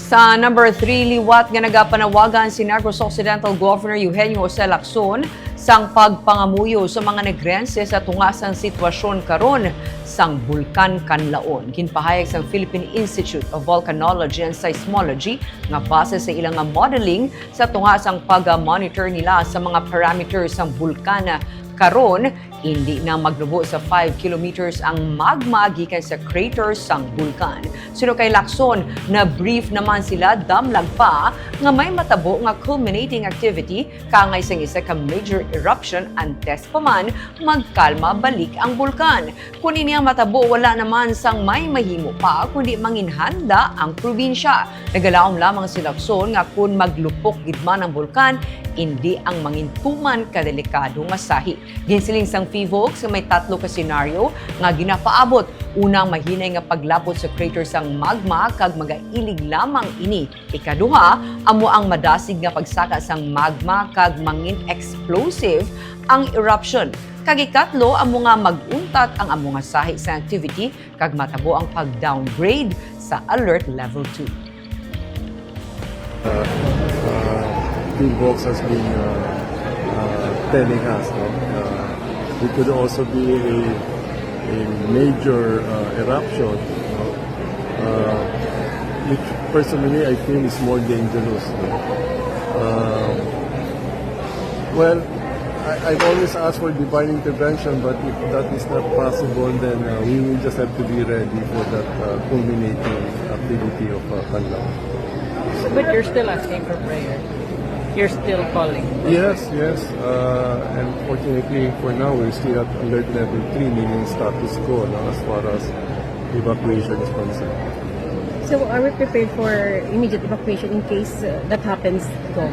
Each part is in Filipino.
Sa number 3, liwat nga nagapanawagan si Negros Occidental Governor Gov Lacson sang pagpangamuyo sa mga negrense sa tungasang sitwasyon karon sang bulkan Kanlaon. Ginpahayag sang Philippine Institute of Volcanology and Seismology nga base sa ilang modeling sa tungasang pag-monitor nila sa mga parameters sang bulkan karon, hindi na maglubo sa 5 kilometers ang magma gikan sa crater sang bulkan. Suno kay Lacson, na brief naman sila damlag pa nga may matabo nga culminating activity kangay sang isa ka major eruption antes pa man magkalma balik ang bulkan. Kung ini ang matabo, wala naman sang may mahimo pa kundi manginhanda ang probinsya. Nagalaom lamang si Lacson nga kung maglupok gidman ang bulkan, hindi ang mangintuman kadelikado nga sahi. Ginsiling sang FIVOLCS nga may 3 ka senaryo nga ginapaabot. Unang mahinay nga paglapot sa crater sang magma kag magailig lamang ini. Ikaduha, amo ang madasig nga pagsaka sang magma kag mangin explosive ang eruption. Kag ikatlo, amo nga maguntat ang amo nga sahi sa activity kag matabo ang pag-downgrade sa alert level 2. FIVOLCS has been telling us, no? It could also be a major eruption, no? Which personally I feel is more dangerous. No? Well, I've always asked for divine intervention, but if that is not possible, then we will just have to be ready for that culminating activity of Kanlaon. But you're still asking for prayer. You're still calling. Yes. And fortunately for now, we're still at alert level 3, meaning status quo, no, as far as evacuation is concerned. So are we prepared for immediate evacuation in case that happens, Gov?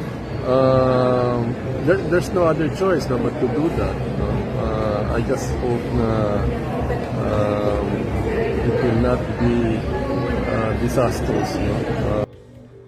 There's no other choice no, but to do that. No? I just hope it will not be disastrous. No?